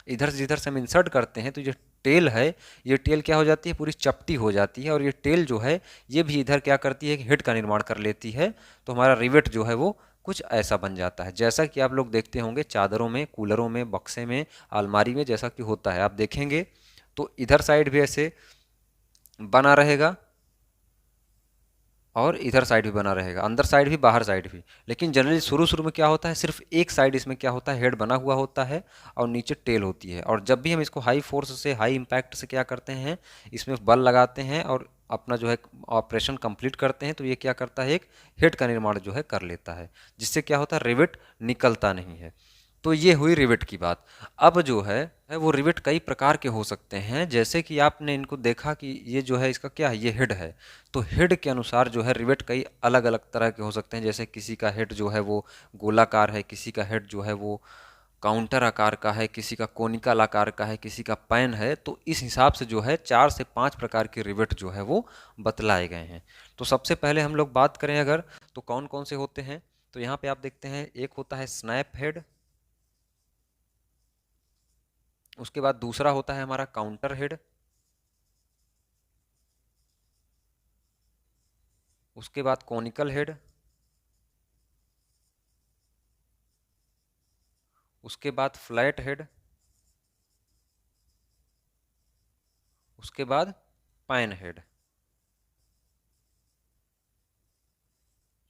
इधर से जिधर से हम इंसर्ट करते हैं तो ये टेल है, ये टेल क्या हो जाती है, पूरी चपटी हो जाती है, और ये टेल जो है ये भी इधर क्या करती है कि हेड का निर्माण कर लेती है। तो हमारा रिवेट जो है वो कुछ ऐसा बन जाता है, जैसा कि आप लोग देखते होंगे चादरों में, कूलरों में, बक्से में, अलमारी में, जैसा कि होता है आप देखेंगे। तो इधर साइड भी ऐसे बना रहेगा और इधर साइड भी बना रहेगा, अंदर साइड भी, बाहर साइड भी। लेकिन जनरली शुरू शुरू में क्या होता है, सिर्फ एक साइड इसमें क्या होता है, हेड बना हुआ होता है और नीचे टेल होती है। और जब भी हम इसको हाई फोर्स से, हाई इम्पैक्ट से क्या करते हैं, इसमें बल लगाते हैं और अपना जो है ऑपरेशन कंप्लीट करते हैं, तो ये क्या करता है, एक हेड का निर्माण जो है कर लेता है, जिससे क्या होता है, रिवेट निकलता नहीं है। तो ये हुई रिवेट की बात। अब जो है वो रिवेट कई प्रकार के हो सकते हैं, जैसे कि आपने इनको देखा कि ये जो है इसका क्या है, ये हेड है। तो हेड के अनुसार जो है रिवेट कई अलग अलग तरह के हो सकते हैं, जैसे किसी का हेड जो है वो गोलाकार है, किसी का हेड जो है वो काउंटर आकार का है, किसी का कोनिकल आकार का है, किसी का पैन है, तो इस हिसाब से जो है 4 से 5 प्रकार के रिवेट जो है वो बतलाए गए हैं। तो सबसे पहले हम लोग बात करें अगर, तो कौन कौन से होते हैं, तो यहाँ पे आप देखते हैं एक होता है स्नैप हेड, उसके बाद दूसरा होता है हमारा काउंटर हेड, उसके बाद कोनिकल हेड, उसके बाद फ्लैट हेड, उसके बाद पैन हेड।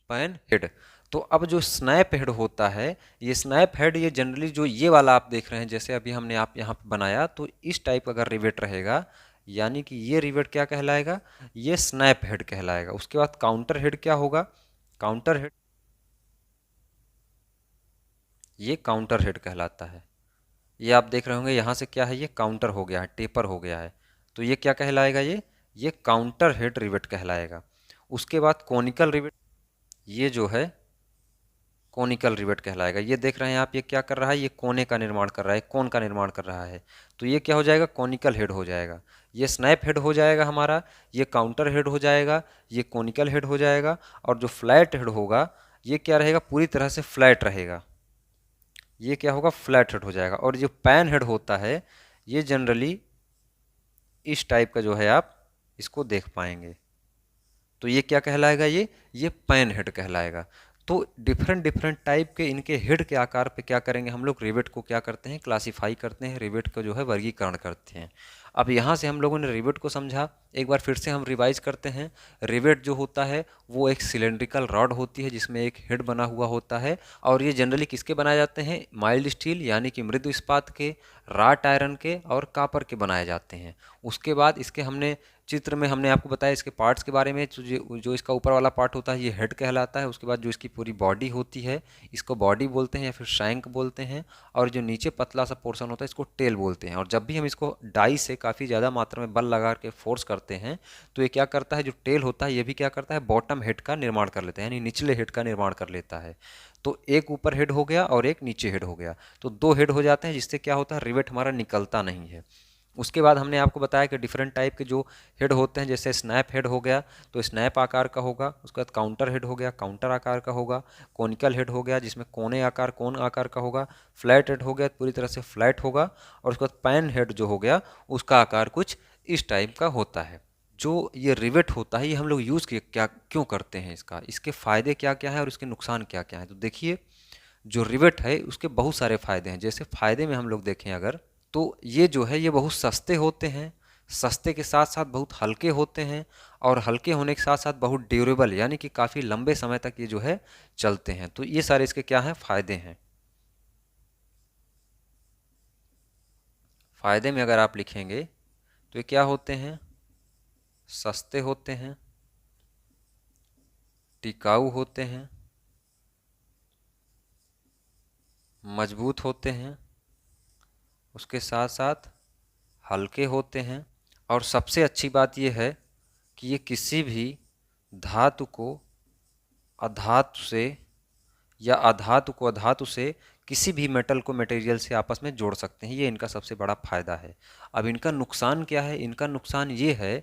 Pan head. तो अब जो स्नैप हेड होता है, ये स्नैप हेड, ये जनरली जो ये वाला आप देख रहे हैं, जैसे अभी हमने आप यहाँ पे बनाया, तो इस टाइप का अगर रिवेट रहेगा, यानी कि ये रिवेट क्या कहलाएगा, ये स्नैप हेड कहलाएगा। उसके बाद काउंटर हेड क्या होगा, काउंटर हेड, ये काउंटर हेड कहलाता है। ये आप देख रहे होंगे यहाँ से क्या है, ये काउंटर हो गया है, टेपर हो गया है, तो ये क्या कहलाएगा, ये काउंटर हेड रिवेट कहलाएगा। उसके बाद कोनिकल रिवेट, ये जो है कोनिकल रिवेट कहलाएगा। ये देख रहे हैं आप, ये क्या कर रहा है, ये कोने का निर्माण कर रहा है, कोन का निर्माण कर रहा है, तो ये क्या हो जाएगा, कोनिकल हेड हो जाएगा। ये स्नैप हेड हो जाएगा हमारा, ये काउंटर हेड हो जाएगा, ये कोनिकल हेड हो जाएगा। और जो फ्लैट हेड होगा, ये क्या रहेगा, पूरी तरह से फ्लैट रहेगा, ये क्या होगा, फ्लैट हेड हो जाएगा। और जो पैन हेड होता है, ये जनरली इस टाइप का जो है आप इसको देख पाएंगे, तो ये क्या कहलाएगा, ये पैन हेड कहलाएगा। तो डिफरेंट डिफरेंट टाइप के इनके हेड के आकार पे क्या करेंगे हम लोग, रिवेट को क्या करते हैं, क्लासीफाई करते हैं, रिवेट को जो है वर्गीकरण करते हैं। अब यहाँ से हम लोगों ने रिवेट को समझा, एक बार फिर से हम रिवाइज करते हैं। रिवेट जो होता है वो एक सिलेंड्रिकल रॉड होती है जिसमें एक हेड बना हुआ होता है, और ये जनरली किसके बनाए जाते हैं, माइल्ड स्टील यानी कि मृदु इस्पात के, राट आयरन के और कापर के बनाए जाते हैं। उसके बाद इसके हमने चित्र में हमने आपको बताया इसके पार्ट्स के बारे में, जो इसका ऊपर वाला पार्ट होता है ये हेड कहलाता है। उसके बाद जो इसकी पूरी बॉडी होती है, इसको बॉडी बोलते हैं या फिर शैंक बोलते हैं, और जो नीचे पतला सा पोर्शन होता है इसको टेल बोलते हैं। और जब भी हम इसको डाई से काफ़ी ज़्यादा मात्रा में बल लगा के फोर्स करते हैं, तो ये क्या करता है, जो टेल होता है ये भी क्या करता है, बॉटम हेड का निर्माण कर लेता है, यानी निचले हेड का निर्माण कर लेता है। तो एक ऊपर हेड हो गया और एक नीचे हेड हो गया, तो 2 हेड हो जाते हैं, जिससे क्या होता है, रिवेट हमारा निकलता नहीं है। उसके बाद हमने आपको बताया कि डिफरेंट टाइप के जो हेड होते हैं, जैसे स्नैप हेड हो गया तो स्नैप आकार का होगा, उसके बाद काउंटर हेड हो गया, काउंटर आकार का होगा, कोनिकल हेड हो गया जिसमें कोन आकार का होगा, फ्लैट हेड हो गया पूरी तरह से फ्लैट होगा, और उसके बाद पैन हेड जो हो गया उसका आकार कुछ इस टाइप का होता है। जो ये रिवेट होता है ये हम लोग यूज़ क्या क्यों करते हैं, इसके फ़ायदे क्या क्या हैं और इसके नुकसान क्या क्या हैं। तो देखिए, जो रिवेट है उसके बहुत सारे फ़ायदे हैं। जैसे फ़ायदे में हम लोग देखें अगर, तो ये जो है ये बहुत सस्ते होते हैं, सस्ते के साथ साथ बहुत हल्के होते हैं, और हल्के होने के साथ साथ बहुत ड्यूरेबल, यानी कि काफ़ी लंबे समय तक ये जो है चलते हैं। तो ये सारे इसके क्या हैं, फ़ायदे हैं। फ़ायदे में अगर आप लिखेंगे तो ये क्या होते हैं, सस्ते होते हैं, टिकाऊ होते हैं, मजबूत होते हैं, उसके साथ साथ हल्के होते हैं, और सबसे अच्छी बात यह है कि ये किसी भी धातु को अधातु से या अधातु को अधातु से किसी भी मेटल को मटेरियल से आपस में जोड़ सकते हैं, ये इनका सबसे बड़ा फायदा है। अब इनका नुकसान क्या है, इनका नुकसान ये है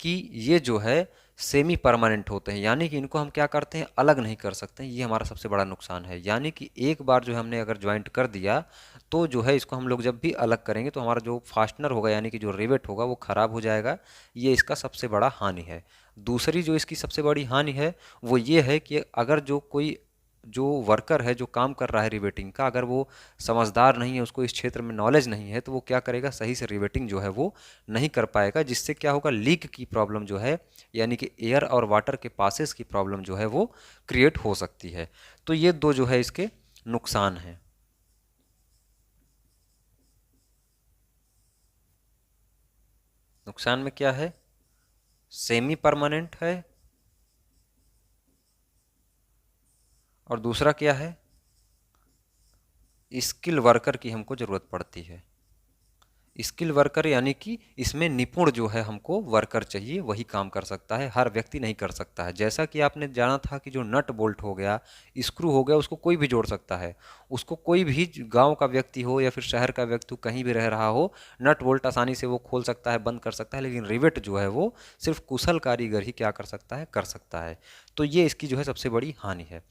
कि ये जो है सेमी परमानेंट होते हैं, यानी कि इनको हम क्या करते हैं, अलग नहीं कर सकते हैं, ये हमारा सबसे बड़ा नुकसान है। यानी कि एक बार जो हमने अगर ज्वाइंट कर दिया, तो जो है इसको हम लोग जब भी अलग करेंगे तो हमारा जो फास्टनर होगा यानी कि जो रिवेट होगा वो ख़राब हो जाएगा, ये इसका सबसे बड़ा हानि है। दूसरी जो इसकी सबसे बड़ी हानि है वो ये है कि अगर जो वर्कर है जो काम कर रहा है रिवेटिंग का, अगर वो समझदार नहीं है, उसको इस क्षेत्र में नॉलेज नहीं है, तो वो क्या करेगा, सही से रिवेटिंग जो है वो नहीं कर पाएगा, जिससे क्या होगा, लीक की प्रॉब्लम जो है, यानी कि एयर और वाटर के पासेस की प्रॉब्लम जो है वो क्रिएट हो सकती है। तो ये दो जो है इसके नुकसान हैं। नुकसान में क्या है, सेमी परमानेंट है, और दूसरा क्या है, स्किल वर्कर की हमको ज़रूरत पड़ती है। स्किल वर्कर यानी कि इसमें निपुण जो है हमको वर्कर चाहिए, वही काम कर सकता है, हर व्यक्ति नहीं कर सकता है। जैसा कि आपने जाना था कि जो नट बोल्ट हो गया, स्क्रू हो गया, उसको कोई भी जोड़ सकता है। उसको कोई भी गांव का व्यक्ति हो या फिर शहर का व्यक्ति हो, कहीं भी रह रहा हो, नट बोल्ट आसानी से वो खोल सकता है, बंद कर सकता है। लेकिन रिवेट जो है वो सिर्फ कुशल कारीगर ही क्या कर सकता है, कर सकता है। तो ये इसकी जो है सबसे बड़ी हानि है।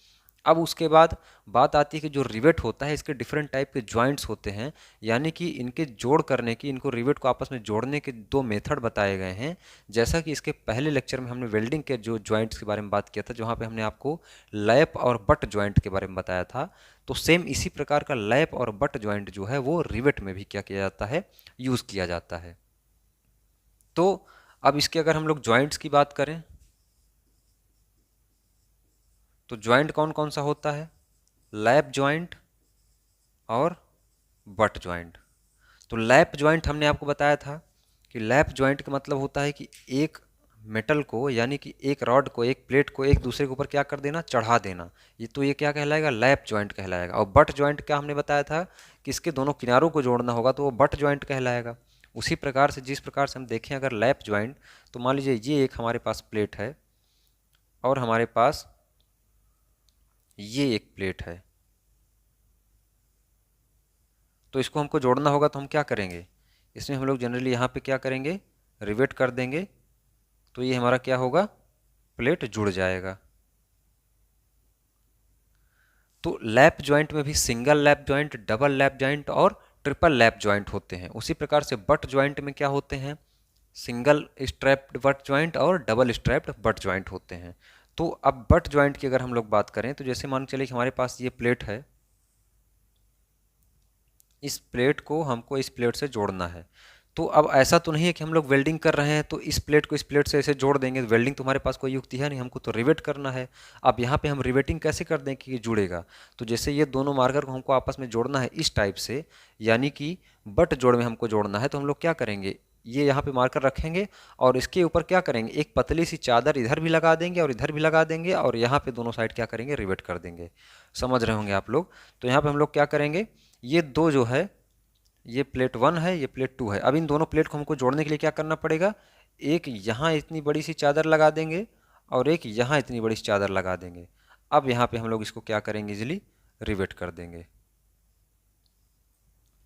अब उसके बाद बात आती है कि जो रिवेट होता है, इसके डिफरेंट टाइप के जॉइंट्स होते हैं, यानी कि इनके जोड़ करने की, इनको रिवेट को आपस में जोड़ने के दो मेथड बताए गए हैं। जैसा कि इसके पहले लेक्चर में हमने वेल्डिंग के जो जॉइंट्स के बारे में बात किया था, जहाँ पे हमने आपको लैप और बट जॉइंट के बारे में बताया था, तो सेम इसी प्रकार का लैप और बट जॉइंट जो है वो रिवेट में भी क्या किया जाता है, यूज़ किया जाता है। तो अब इसके अगर हम लोग जॉइंट्स की बात करें तो जॉइंट कौन कौन सा होता है, लैप जॉइंट और बट जॉइंट। तो लैप जॉइंट हमने आपको बताया था कि लैप जॉइंट का मतलब होता है कि एक मेटल को, यानी कि एक रॉड को, एक प्लेट को एक दूसरे के ऊपर क्या कर देना, चढ़ा देना। ये तो ये क्या कहलाएगा, लैप जॉइंट कहलाएगा। और बट जॉइंट क्या हमने बताया था कि इसके दोनों किनारों को जोड़ना होगा, तो वो बट जॉइंट कहलाएगा। उसी प्रकार से जिस प्रकार से हम देखें अगर लैप जॉइंट, तो मान लीजिए ये एक हमारे पास प्लेट है और हमारे पास ये एक प्लेट है, तो इसको हमको जोड़ना होगा, तो हम क्या करेंगे, इसमें हम लोग जनरली यहाँ पे क्या करेंगे, रिवेट कर देंगे, तो ये हमारा क्या होगा, प्लेट जुड़ जाएगा। तो लैप जॉइंट में भी single lap joint, double lap joint और ट्रिपल लैप जॉइंट होते हैं। उसी प्रकार से बट जॉइंट में क्या होते हैं, सिंगल स्ट्रैप्ड बट जॉइंट और डबल स्ट्रैप्ड बट जॉइंट होते हैं। तो अब बट जॉइंट की अगर हम लोग बात करें, तो जैसे मान चलिए कि हमारे पास ये प्लेट है, इस प्लेट को हमको इस प्लेट से जोड़ना है। तो अब ऐसा तो नहीं है कि हम लोग वेल्डिंग कर रहे हैं तो इस प्लेट को इस प्लेट से ऐसे जोड़ देंगे, वेल्डिंग तो हमारे पास कोई युक्ति है नहीं, हमको तो रिवेट करना है। अब यहाँ पे हम रिवेटिंग कैसे कर दें कि ये जुड़ेगा, तो जैसे ये दोनों मार्कर को हमको आपस में जोड़ना है इस टाइप से, यानी कि बट जोड़ में हमको जोड़ना है, तो हम लोग क्या करेंगे, ये यहाँ पे मार्कर रखेंगे और इसके ऊपर क्या करेंगे, एक पतली सी चादर इधर भी लगा देंगे और इधर भी लगा देंगे, और यहाँ पे दोनों साइड क्या करेंगे, रिवेट कर देंगे। समझ रहे होंगे आप लोग। तो यहाँ पे हम लोग क्या करेंगे, ये दो जो है, ये प्लेट 1 है, ये प्लेट 2 है। अब इन दोनों प्लेट को हमको जोड़ने के लिए क्या करना पड़ेगा, एक यहाँ इतनी बड़ी सी चादर लगा देंगे और एक यहाँ इतनी बड़ी सी चादर लगा देंगे। अब यहाँ पे हम लोग इसको क्या करेंगे, इजीली रिवेट कर देंगे।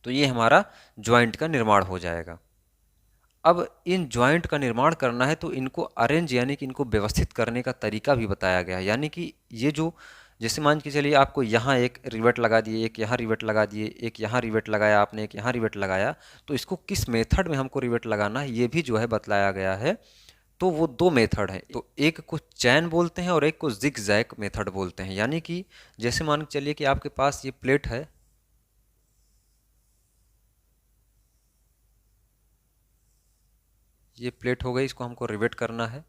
तो ये हमारा जॉइंट का निर्माण हो जाएगा। अब इन जॉइंट का निर्माण करना है तो इनको अरेंज यानी कि इनको व्यवस्थित करने का तरीका भी बताया गया है। यानी कि ये जो, जैसे मान के चलिए आपको यहाँ एक रिवेट लगा दिए, एक यहाँ रिवेट लगा दिए, एक यहाँ रिवेट लगाया आपने, एक यहाँ रिवेट लगाया, तो इसको किस मेथड में हमको रिवेट लगाना है ये भी जो है बतलाया गया है। तो वो दो मेथड हैं, तो एक को चैन बोलते हैं और एक को जिग जैग मेथड बोलते हैं। यानी कि जैसे मान के चलिए कि आपके पास ये प्लेट है, ये प्लेट हो गई, इसको हमको रिवेट करना है।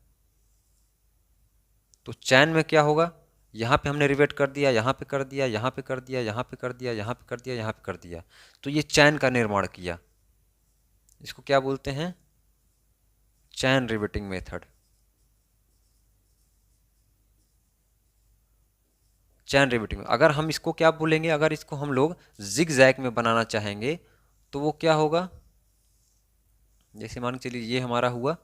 तो चैन में क्या होगा, यहाँ पे हमने रिवेट कर दिया, यहाँ पे कर दिया, यहाँ पे कर दिया, यहाँ पे कर दिया, यहाँ पे कर दिया, यहाँ पे कर दिया, तो ये चैन का निर्माण किया। इसको क्या बोलते हैं, चैन रिवेटिंग मेथड। चैन रिवेटिंग। अगर हम इसको क्या बोलेंगे, अगर इसको हम लोग जिग जैग में बनाना चाहेंगे तो वो क्या होगा, जैसे मान के चलिए ये हमारा हुआ।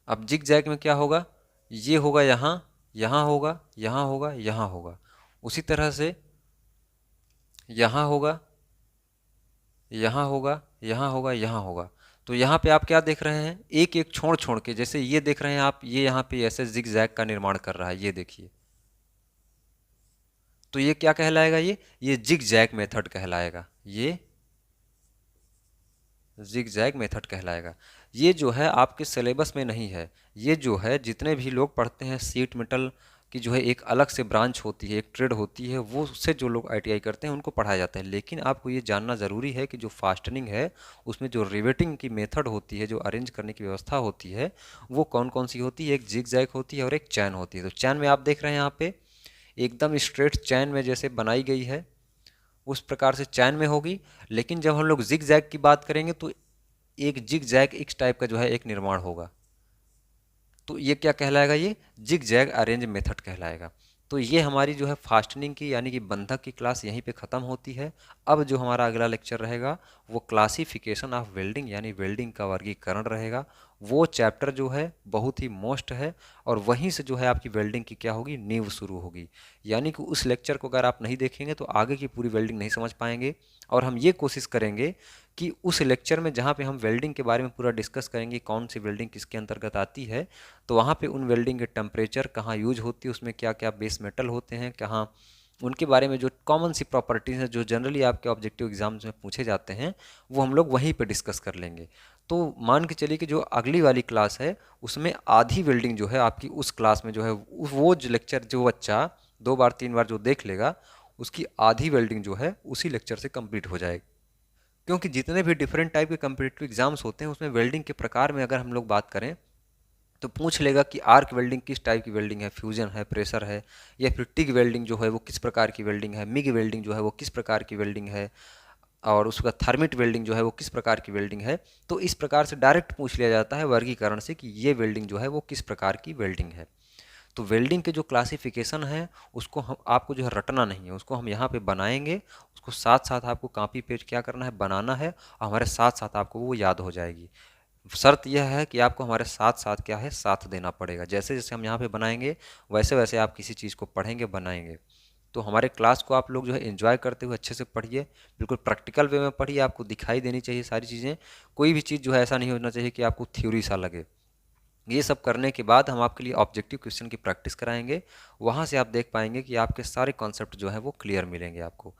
अब जिग जैग में क्या होगा, ये होगा यहाँ, यहाँ होगा, यहाँ होगा, यहाँ होगा, उसी तरह से यहाँ होगा, यहाँ होगा, यहाँ होगा, यहाँ होगा। तो यहाँ पे आप क्या देख रहे हैं, एक एक छोड़ छोड़ के, जैसे ये देख रहे हैं आप, ये यहाँ पे ऐसे जिग जैग का निर्माण कर रहा है, ये देखिए। तो ये क्या कहलाएगा, ये जिग जैग मेथड कहलाएगा, ये जिग जैग मेथड कहलाएगा। ये जो है आपके सिलेबस में नहीं है, ये जो है जितने भी लोग पढ़ते हैं सीट मेटल की जो है एक अलग से ब्रांच होती है, एक ट्रेड होती है, वो उससे जो लोग आईटीआई करते हैं उनको पढ़ाया जाता है। लेकिन आपको ये जानना ज़रूरी है कि जो फास्टनिंग है उसमें जो रिवेटिंग की मेथड होती है, जो अरेंज करने की व्यवस्था होती है, वो कौन कौन सी होती है, एक जिग जैग होती है और एक चैन होती है। तो चैन में आप देख रहे हैं यहाँ पे एकदम स्ट्रेट चैन में जैसे बनाई गई है उस प्रकार से चैन में होगी। लेकिन जब हम लोग जिग जैग की बात करेंगे तो एक जिग जैग इस टाइप का जो है एक निर्माण होगा। तो ये क्या कहलाएगा, ये जिग जैग अरेंज मेथड कहलाएगा। तो ये हमारी जो है फास्टनिंग की यानी कि बंधक की क्लास यहीं पे ख़त्म होती है। अब जो हमारा अगला लेक्चर रहेगा वो क्लासिफिकेशन ऑफ वेल्डिंग यानी वेल्डिंग का वर्गीकरण रहेगा। वो चैप्टर जो है बहुत ही मोस्ट है और वहीं से जो है आपकी वेल्डिंग की क्या होगी, नींव शुरू होगी। यानी कि उस लेक्चर को अगर आप नहीं देखेंगे तो आगे की पूरी वेल्डिंग नहीं समझ पाएंगे। और हम ये कोशिश करेंगे कि उस लेक्चर में जहाँ पे हम वेल्डिंग के बारे में पूरा डिस्कस करेंगे, कौन सी वेल्डिंग किसके अंतर्गत आती है, तो वहाँ पे उन वेल्डिंग के टेम्परेचर कहाँ यूज होती है, उसमें क्या क्या बेस मेटल होते हैं, कहाँ उनके बारे में जो कॉमन सी प्रॉपर्टीज़ हैं जो जनरली आपके ऑब्जेक्टिव एग्जाम्स में पूछे जाते हैं, वो हम लोग वहीं पे डिस्कस कर लेंगे। तो मान के चलिए कि जो अगली वाली क्लास है उसमें आधी वेल्डिंग जो है आपकी उस क्लास में जो है वो जो लेक्चर जो बच्चा 2 बार 3 बार जो देख लेगा उसकी आधी वेल्डिंग जो है उसी लेक्चर से कंप्लीट हो जाएगी। क्योंकि जितने भी डिफरेंट टाइप के कम्पिटिटिव एग्जाम्स होते हैं उसमें वेल्डिंग के प्रकार में अगर हम लोग बात करें तो पूछ लेगा कि आर्क वेल्डिंग किस टाइप की वेल्डिंग है, फ्यूजन है, प्रेशर है, या फिर टिग वेल्डिंग जो है वो किस प्रकार की वेल्डिंग है, मिग वेल्डिंग जो है वो किस प्रकार की वेल्डिंग है, और उसका थर्मिट वेल्डिंग जो है वो किस प्रकार की वेल्डिंग है। तो इस प्रकार से डायरेक्ट पूछ लिया जाता है वर्गीकरण से कि ये वेल्डिंग जो है वो किस प्रकार की वेल्डिंग है। तो वेल्डिंग के जो क्लासिफिकेशन है उसको हम आपको जो है रटना नहीं है, उसको हम यहाँ पे बनाएंगे, उसको साथ साथ आपको कॉपी पेज क्या करना है, बनाना है, और हमारे साथ साथ आपको वो याद हो जाएगी। शर्त यह है कि आपको हमारे साथ साथ क्या है, साथ देना पड़ेगा। जैसे जैसे हम यहाँ पे बनाएंगे वैसे वैसे आप किसी चीज़ को पढ़ेंगे, बनाएंगे। तो हमारे क्लास को आप लोग जो है एंजॉय करते हुए अच्छे से पढ़िए, बिल्कुल प्रैक्टिकल वे में पढ़िए, आपको दिखाई देनी चाहिए सारी चीज़ें। कोई भी चीज़ जो है ऐसा नहीं होना चाहिए कि आपको थ्योरी सा लगे। ये सब करने के बाद हम आपके लिए ऑब्जेक्टिव क्वेश्चन की प्रैक्टिस कराएंगे। वहाँ से आप देख पाएंगे कि आपके सारे कॉन्सेप्ट जो है वो क्लियर मिलेंगे आपको।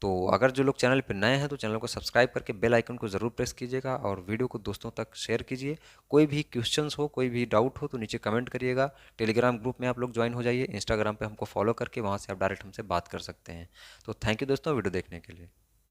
तो अगर जो लोग चैनल पर नए हैं तो चैनल को सब्सक्राइब करके बेल आइकन को ज़रूर प्रेस कीजिएगा और वीडियो को दोस्तों तक शेयर कीजिए। कोई भी क्वेश्चंस हो, कोई भी डाउट हो तो नीचे कमेंट करिएगा। टेलीग्राम ग्रुप में आप लोग ज्वाइन हो जाइए, इंस्टाग्राम पे हमको फॉलो करके वहाँ से आप डायरेक्ट हमसे बात कर सकते हैं। तो थैंक यू दोस्तों वीडियो देखने के लिए।